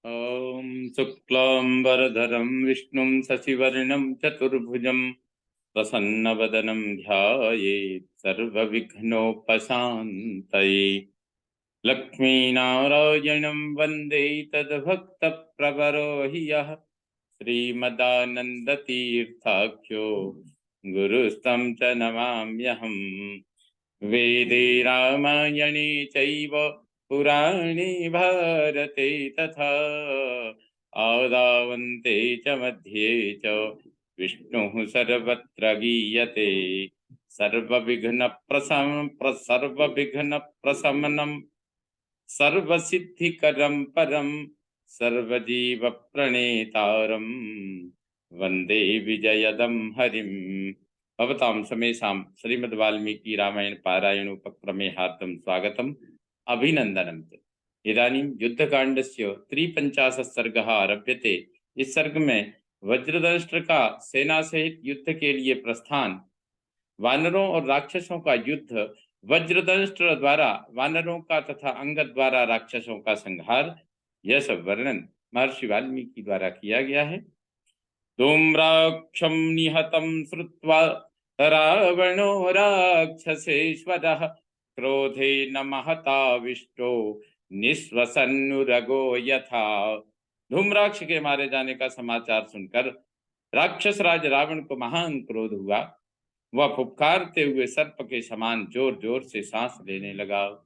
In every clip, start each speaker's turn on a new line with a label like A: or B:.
A: ॐ शुक्लाम्बरधरं विष्णुं शशिवर्णं चतुर्भुजं प्रसन्नवदनं ध्यायेत् सर्वविघ्नोपशान्तये। लक्ष्मीनारायणं वन्दे तद्भक्तप्रवरो हि यः श्रीमदानन्दतीर्थाख्यो गुरुस्तं च नमाम्यहम्। वेदे रामायणे चैव पुराणे भारते तथा आदावन्ते च मध्ये च विष्णुः सर्वत्र गीयते। सर्वविघ्नप्रशमनं सर्वसिद्धिकरं परं सर्वजीवप्रणेतारं वन्दे विजयदं हरिम्। भवतां समेषां श्रीमद् वाल्मीकि रामायण पारायण उपक्रमे हार्दं स्वागतम् अभिनन्दनं च। इदानीं युद्धकाण्डस्य 53 सर्गः आरभ्यते। इस सर्ग में वज्रदंष्ट्र का सेना सहित युद्ध के लिए प्रस्थान, वानरों और राक्षसों का युद्ध, वज्रदंष्ट्र द्वारा वानरों का तथा अंगद द्वारा राक्षसों का संहार, यह सब वर्णन महर्षि वाल्मीकि द्वारा किया गया है। धूम्राक्षं निहतं श्रुत्वा रावणो राक्षसेश्वरः क्रोधेन महताविष्टो निःश्वसन्नुरगो यथा। धूम्राक्ष के मारे जाने का समाचार सुनकर राक्षस राज रावण को महान क्रोध हुआ। वह फुफकारते हुए सर्प के समान जोर जोर से सांस लेने लगा।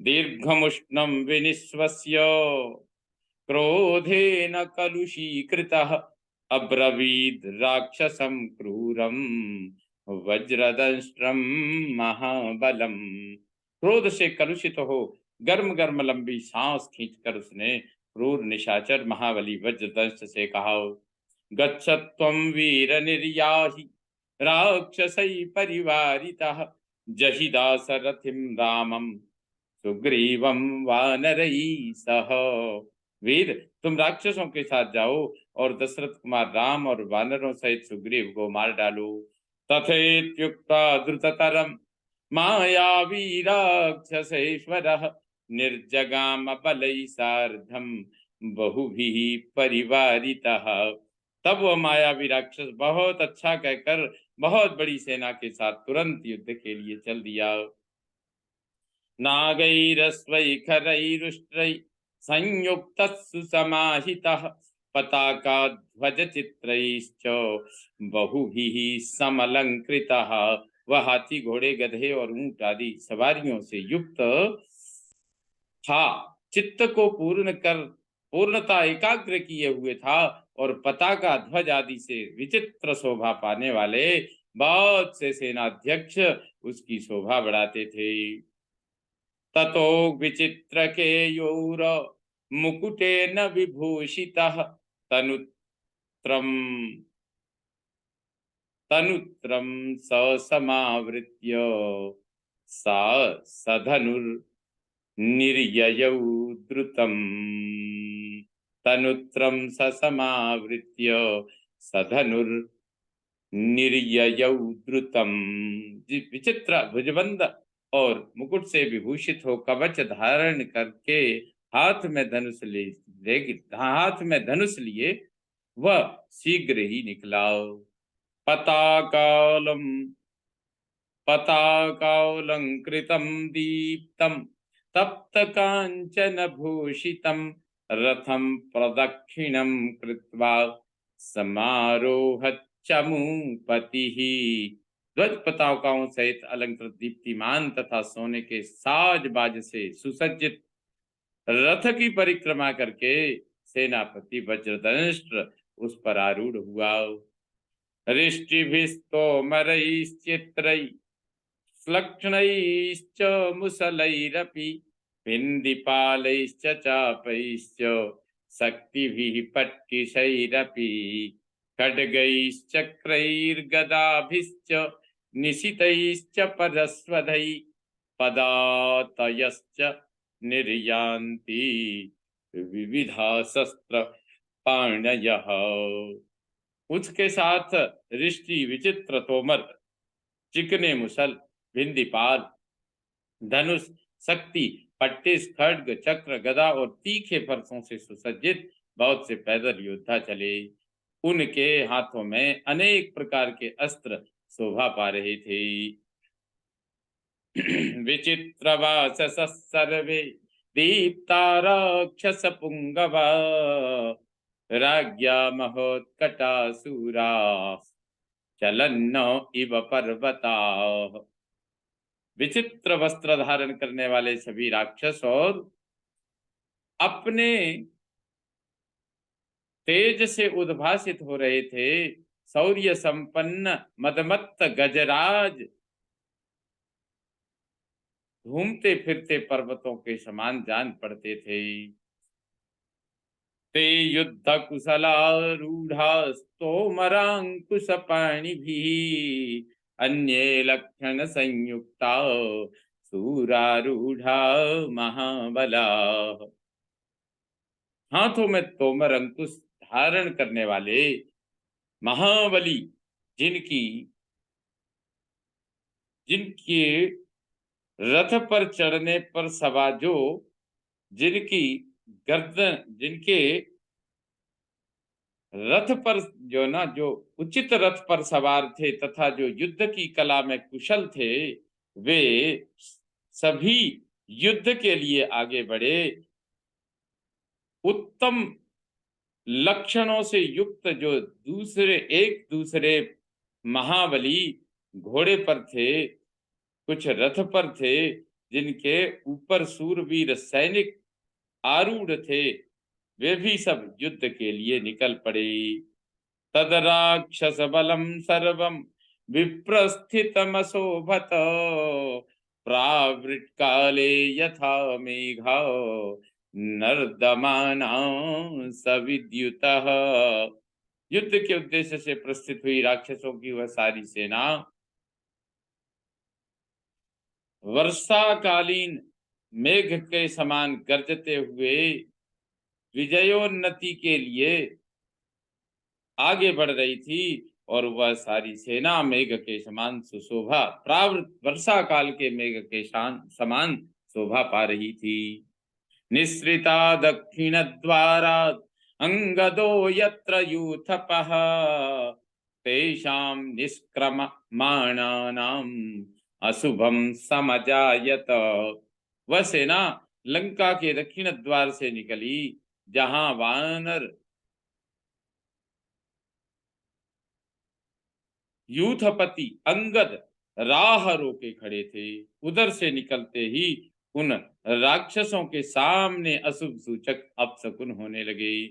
A: दीर्घमुष्णं विनिश्वस्य क्रोधेन कलुषीकृतः अब्रवीद राक्षसं क्रूरम वज्रदंष्ट्रम महाबलम। क्रोध से कलुषित हो गर्म गर्म लंबी सांस खींचकर उसने क्रूर निशाचर महाबली वज्रदंष्ट से कहा, गच्छत्वं वीर निर्याहि राक्षसै परिवारितः जहि दासरथिं रामं सुग्रीवं वानरैः सह। वीर, तुम राक्षसों के साथ जाओ और दशरथ कुमार राम और वानरों सहित सुग्रीव को मार डालो। तथेत्युक्त्वा द्रुततरं मायावी राक्षसेश्वरः निर्जगाम बलैः सार्धं बहुभिः परिवारितः। तब वह मायावी राक्षस बहुत अच्छा कहकर बहुत बड़ी सेना के साथ तुरंत युद्ध के लिए चल दिया। नागैरस्वैखरैरुष्ट्रै संयुक्तः सुसमाहितः पताकाध्वजचित्रैश्च बहुभिः समलंकृतः। वह हाथी घोड़े गधे और ऊंट आदि सवारियों से युक्त था, चित्त को पूर्णता एकाग्र किए हुए था और पताका ध्वज आदि से विचित्र शोभा पाने वाले बहुत से सेनाध्यक्ष उसकी शोभा बढ़ाते थे। ततो विचित्र के योर मुकुटेन विभूषितः तनुत्रम तनुत्रम ससमावृत्य सा सधनुर्निर्ययौ द्रुतम्। तनुत्रम ससमावृत्य सधनुर्निर्ययौ द्रुतम्। विचित्र भुजबंद और मुकुट से विभूषित हो कवच धारण करके हाथ में धनुष लिए वह शीघ्र ही निकला। पताकालंकृतं दीप्तं तप्त कांचन भूषितं रथं प्रदक्षिणं कृत्वा समारोहत् चमूपतिः। ध्वज पताकाओं सहित अलंकृत दीप्तिमान तथा सोने के साज बाज से सुसज्जित रथ की परिक्रमा करके सेनापति वज्रदंष्ट्र उस पर आरूढ़ हुआ। हृष्टिभिस्तोमरैश्चित्रैः श्लक्ष्णैश्च मुसलैरपि भिन्दिपालैश्च चापैश्च शक्तिभिः पट्टिशैरपि खड्गैश्चक्रैर्गदाभिश्च निशितैश्च परस्वधैः पदातयश्च निर्यान्ति विविधास्त्र पाणयः। उसके साथ रिष्टि, विचित्र तोमर, चिकने मुसल, भिंदीपाल, धनुष, शक्ति पट्टिस, खड्ग, चक्र, गदा और तीखे फरसों से सुसज्जित बहुत से पैदल योद्धा चले। उनके हाथों में अनेक प्रकार के अस्त्र शोभा पा रहे थे। विचित्रवाससः सर्वे दीप्ता राक्षस पुंगवा, राज्ञा महोत्कटासुरा चलन्नो इव पर्वता। विचित्र वस्त्र धारण करने वाले सभी राक्षस और अपने तेज से उद्भासित हो रहे थे। शौर्य संपन्न मदमत्त गजराज घूमते फिरते पर्वतों के समान जान पड़ते थे। ते युद्ध कुशलारूढ़ास्तोमरांकुश पाणिभिः, अन्ये लक्षण संयुक्ता सूरारूढ़ा महाबला। हाथों में तोमर अंकुश धारण करने वाले महाबली, जिनकी जिनके रथ पर चढ़ने पर सवार जो जिनकी गर्दन जिनके रथ पर जो उचित रथ पर सवार थे तथा जो युद्ध की कला में कुशल थे, वे सभी युद्ध के लिए आगे बढ़े। उत्तम लक्षणों से युक्त जो एक दूसरे महाबली घोड़े पर थे, कुछ रथ पर थे, जिनके ऊपर सूरवीर सैनिक आरूढ़ थे, वे भी सब युद्ध के लिए निकल पड़े। तद राक्षस बलम सर्वम विप्रस्थितमशोभत, प्रावृट काले यथा मेघा नर्दमाना सविद्युतः। युद्ध के उद्देश्य से प्रस्थित हुई राक्षसों की वह सारी सेना वर्षाकालीन मेघ के समान गरजते हुए विजयोन्नति के लिए आगे बढ़ रही थी, और वह सारी सेना मेघ के समान सुशोभा प्रावृत वर्षा काल के मेघ के समान शोभा पा रही थी। निस्रिता दक्षिण द्वारा अंगदो यत्र यूथपः, तेषां निष्क्रममाणानां अशुभम समजायत। वह सेना लंका के दक्षिण द्वार से निकली, जहां वानर यूथपति अंगद राह रोके खड़े थे। उधर से निकलते ही उन राक्षसों के सामने अशुभ सूचक अपशकुन होने लगे।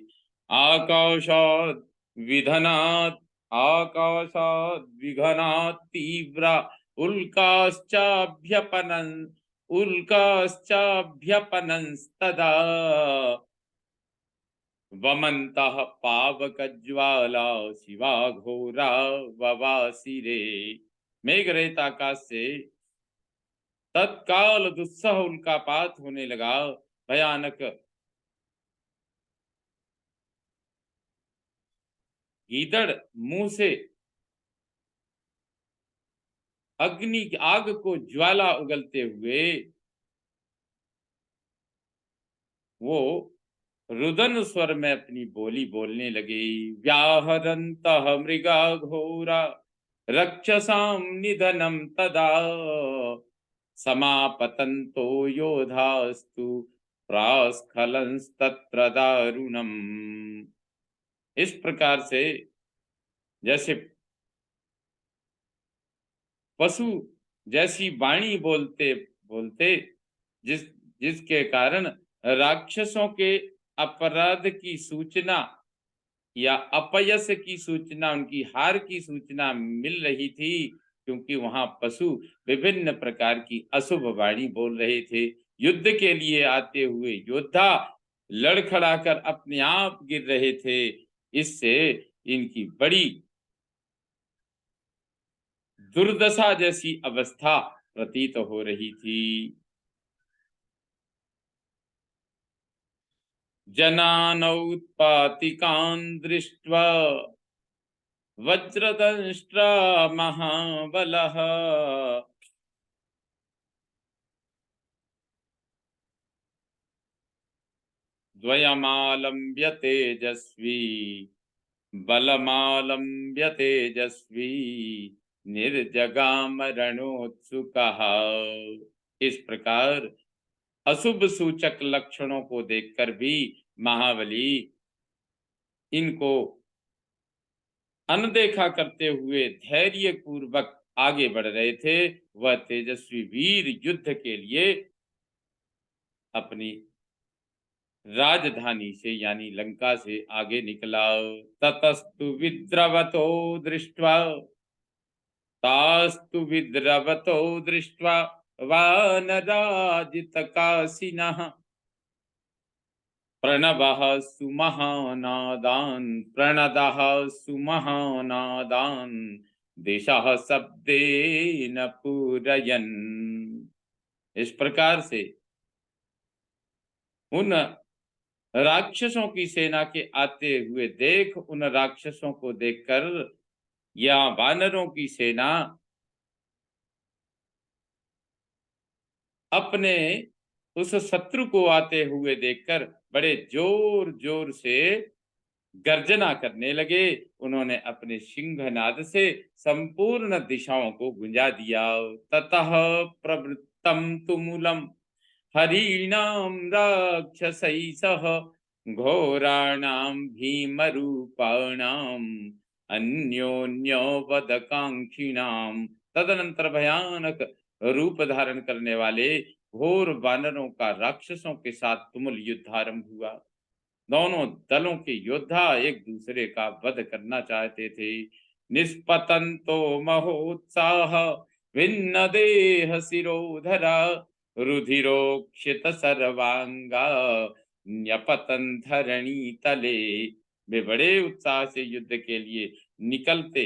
A: आकाशाद विधनात् आकाशाद विघनात् तीव्रा उल्काश्चाभ्यपनंस्तदा, वमन्तः पावकज्वाला शिवा घोरा ववासिरे। मेघरहित आकाश से तत्काल दुस्सह उल्कापात होने लगा। भयानक गीदड़ मुंह से अग्नि आग को ज्वाला उगलते हुए वो रुदन स्वर में अपनी बोली बोलने लगे। व्याहरन्तः मृगा घोरा रक्षसां निधनम तदा, समापतन्तो योधास्तु प्रास्खलंस्तत्र दारुणम। इस प्रकार से जैसे पशु जैसी वाणी बोलते बोलते जिसके कारण राक्षसों के अपराध की सूचना या अपयश की सूचना, उनकी हार की सूचना मिल रही थी, क्योंकि वहां पशु विभिन्न प्रकार की अशुभ वाणी बोल रहे थे। युद्ध के लिए आते हुए योद्धा लड़खड़ाकर अपने आप गिर रहे थे। इससे इनकी बड़ी दुर्दशा जैसी अवस्था प्रतीत हो रही थी। जनानौत्पातिकान् दृष्ट्वा वज्रदंष्ट्रा महाबलः, द्वयमालम्ब्य तेजस्वी बलमालम्ब्य तेजस्वी निर्जगाम रणोत्सुकः। इस प्रकार अशुभ सूचक लक्षणों को देखकर भी महाबली इनको अनदेखा करते हुए धैर्य पूर्वक आगे बढ़ रहे थे। वह तेजस्वी वीर युद्ध के लिए अपनी राजधानी से यानी लंका से आगे निकला। ततस्तु विद्रवतो दृष्ट्वा तास्तु विद्रवतो दृष्ट्वा वानराजितकासिनः प्रणवः सुमहानादान् प्रणदः सुमहानादान् दिशः शब्देन पूरयन्। इस प्रकार से उन राक्षसों की सेना के आते हुए देख उन राक्षसों को देखकर या वानरों की सेना अपने उस शत्रु को आते हुए देखकर बड़े जोर जोर से गर्जना करने लगे। उन्होंने अपने सिंहनाद से संपूर्ण दिशाओं को गुंजा दिया। ततः प्रवृत्तम तुमुलम हरीणाम राक्षसैः सह घोराणां भीमरूपाणाम अन्योन्योवदकांक्षिणाम। तदनंतर भयानक रूप धारण करने वाले घोर वानरों का राक्षसों के साथ तुमुल युद्ध आरंभ हुआ। दोनों दलों के योद्धा एक दूसरे का वध करना चाहते थे। निष्पतंतो महोत्साह भिन्न देह शिरोधरा रुधिरोक्षित सर्वांगा न्यपतन धरणी तले। वे बड़े उत्साह से युद्ध के लिए निकलते,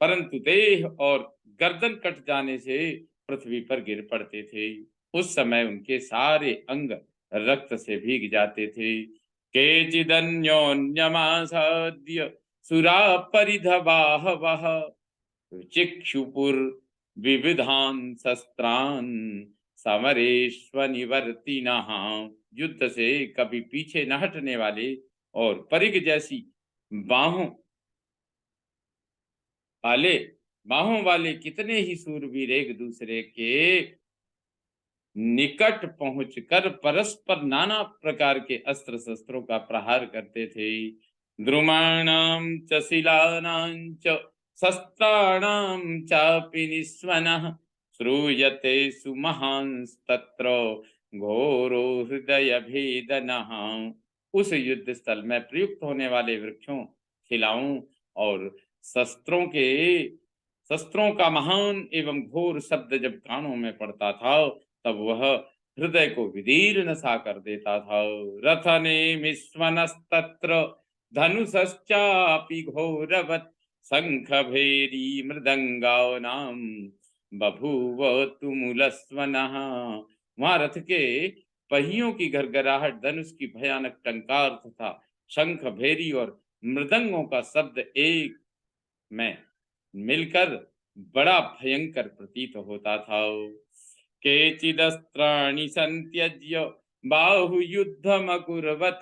A: परंतु देह और गर्दन कट जाने से पृथ्वी पर गिर पड़ते थे। उस समय उनके सारे अंग रक्त से भीग जाते थे। केचिदन्योन्यमासाद्य सुरा परिधवाहवः चिक्षुपुर विविधान शस्त्रान समरेष्वनिवर्तिनः। युद्ध से कभी पीछे न हटने वाले और परिग जैसी बाहों वाले कितने ही सूरवीर एक दूसरे के निकट पहुंचकर परस्पर नाना प्रकार के अस्त्र शस्त्रों का प्रहार करते थे। द्रुमाणां च शिलानां च शस्त्राणां चापि निस्वनः श्रूयते सुमहांस्तत्र घोरो हृदय भेदनः। उस युद्ध स्थल में प्रयुक्त होने वाले वृक्षों, शिलाओं और शस्त्रों का महान एवं घोर शब्द जब कानों में पड़ता था तब वह हृदय को विदीर्ण सा कर देता था। रथने मिस्वनस्तत्र धनुषश्चापि घोरवत् शंख भेरी मृदंगानां बभूव तुमुलस्वनः। वहां रथ के पहियों की घरघराहट, धनुष की भयानक टंकार तथा शंख भेरी और मृदंगों का शब्द एक में मिलकर बड़ा भयंकर प्रतीत होता था। केचिदस्त्राणि संत्यज्य बाहुयुद्धमकुर्वत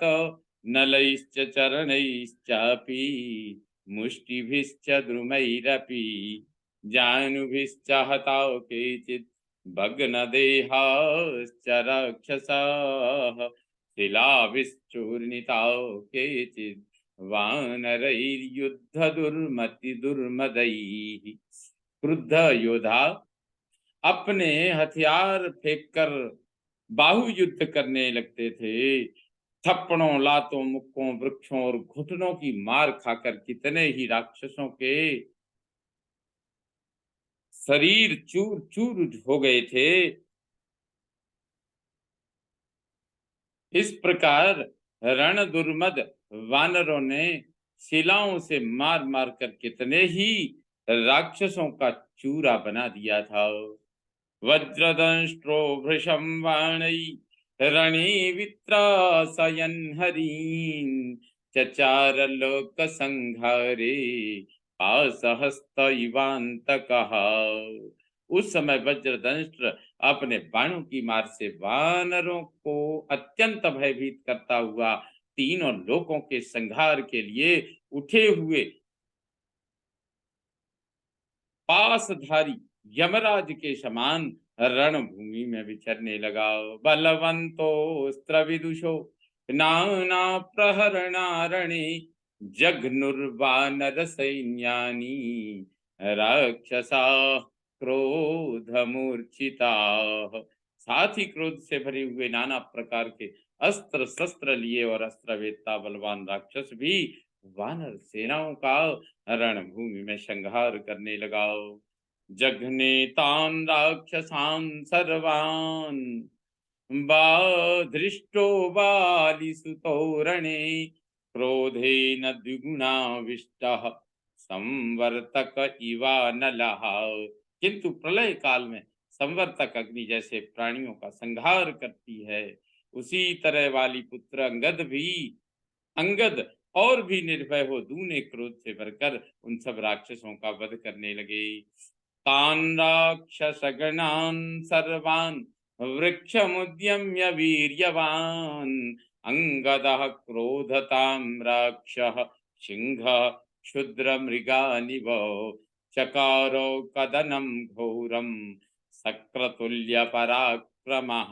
A: नलैश्च चरणैश्चापि मुष्टिभिश्च द्रुमैरपि जानुभिश्च हताः केचित् भग्नदेहाश्च राक्षसाः शिलाभिश्चूर्णिताः केचित् वानरैर्युद्ध दुर्मति दुर्मदैः। क्रुद्ध योद्धा अपने हथियार फेंककर बाहु युद्ध करने लगते थे। थप्पड़ों, लातों, मुक्कों, वृक्षों और घुटनों की मार खाकर कितने ही राक्षसों के शरीर चूर चूर हो गए थे। इस प्रकार रण दुर्मद वानरों ने शिलाओं से मार मार कर कितने ही राक्षसों का चूरा बना दिया था। वज्रदंष्ट्रो भृशं वाणै रणे वित्रासयन् हरीन् चचार लोक संहारे पासहस्त इवांतकः। उस समय वज्रदंष्ट्र अपने बाणों की मार से वानरों को अत्यंत भयभीत करता हुआ तीनों लोकों के संहार के लिए उठे हुए पासधारी यमराज के समान रणभूमि में विचरने लगा। बलवंतो स्त्रविदुषो नाना प्रहरणारणे जघनुर्वानर सैन्यानि राक्षसा क्रोध मूर्छिता। साथ ही क्रोध से भरे हुए नाना प्रकार के अस्त्र शस्त्र लिए और अस्त्र वेत्ता बलवान राक्षस भी वानर सेनाओं का रणभूमि में संहार करने लगा। जघने तान राक्षसान सर्वान दृष्टो बालिसुतो रणे क्रोधेन द्विगुणाविष्टः संवर्तक इवा नलः। किंतु प्रलय काल में संवर्तक अग्नि जैसे प्राणियों का संहार करती है, उसी तरह वाली पुत्र अंगद और भी निर्भय हो दूने क्रोध से भरकर उन सब राक्षसों का वध करने लगे। तान राक्षसगणान सर्वान वृक्षमुद्यम्य वीर्यवान अंगदः क्रोधतां राक्षः सिंहः क्षुद्र मृगानिव चकारो कदनं घोरम शक्रतुल्य पराक्रमः।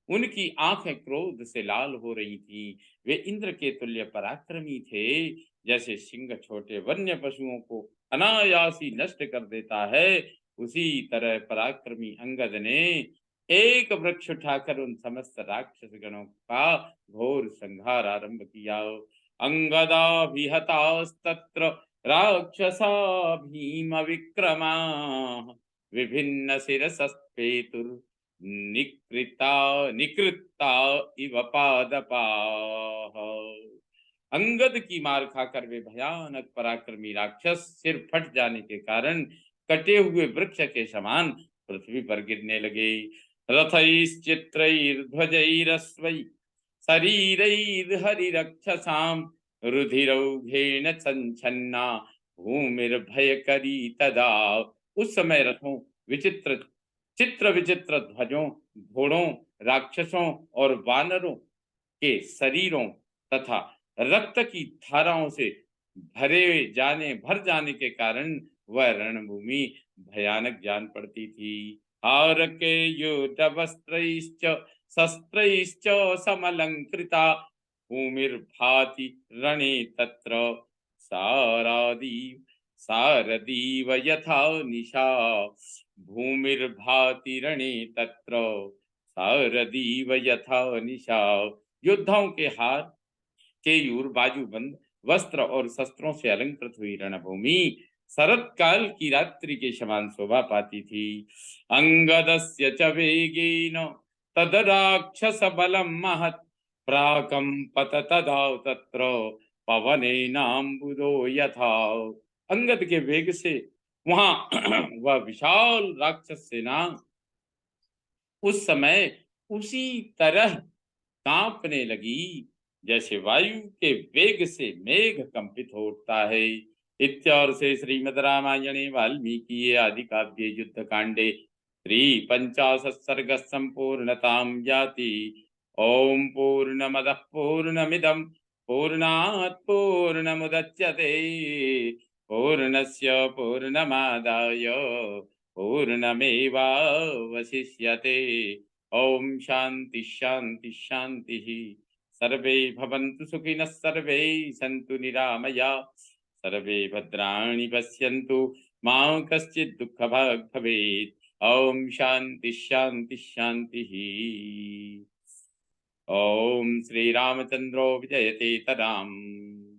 A: उनकी आंखें क्रोध से लाल हो रही थी। वे इंद्र के तुल्य पराक्रमी थे। जैसे सिंह छोटे वन्य पशुओं को अनायास ही नष्ट कर देता है, उसी तरह पराक्रमी अंगद ने एक वृक्ष उठाकर उन समस्त राक्षस गणों का घोर संहार आरंभ किया। अंगदाभिहतास्तत्र राक्षसा भीम विक्रमा विभिन्न शिरसस्पेतुर निकृता इव पादपाः। अंगद की मार खाकर वे भयानक पराक्रमी राक्षस सिर फट जाने के कारण कटे हुए वृक्ष के समान पृथ्वी पर गिरने लगे। रथैश्चित्रैर्ध्वजैरश्वै शरीरैर्हरिरक्षसां रुधिरौघेन संच्छन्ना भूमिर्भयकरी तदा। उस समय रथों चित्र विचित्र ध्वजों, घोड़ों, राक्षसों और वानरों के शरीरों तथा रक्त की धाराओं से भर जाने के कारण वह रणभूमि भयानक जान पड़ती थी। हार के युद्ध वस्त्रैश्च शस्त्रैश्च समलंकृता भूमिर्भाति रणे तत्र सारदीव यथा निशा। भूमिर्भाति रणे तत्र सारदीव यथा निशा। योद्धाओं के हार, केयूर, बाजूबंद, वस्त्र और शस्त्रों से अलंकृत हुई रणभूमि शरत काल की रात्रि के समान शोभा पाती थी। अंगदस्य च वेगेन तद राक्षस बलम महत् प्राकंपत तदा तत्र पवनेनाम्बुदो यथा। अंगद के वेग से वहां वह विशाल राक्षस सेना उस समय उसी तरह कांपने लगी जैसे वायु के वेग से मेघ कंपित होता है। इत्यार्ष से श्रीमद् रामायणे वाल्मीकि आदि काव्ये युद्ध कांडे 53 सर्ग संपूर्णतां याति। ओम पूर्णमदः पूर्णमिदं पूर्णात् पूर्णमुदच्यते पूर्णस्य पूर्णमादाय पूर्णमेवावशिष्यते। ओम शांति शांति शांति। सर्वे भवन्तु सुखिनः, सर्वे सन्तु निरामया, सर्वे भद्राणि पश्यन्तु मा कश्चित् दुःखभाग् भवेत्। ओम शांति शांति शांति। ओम श्री रामचंद्रो विजयते तदाम्।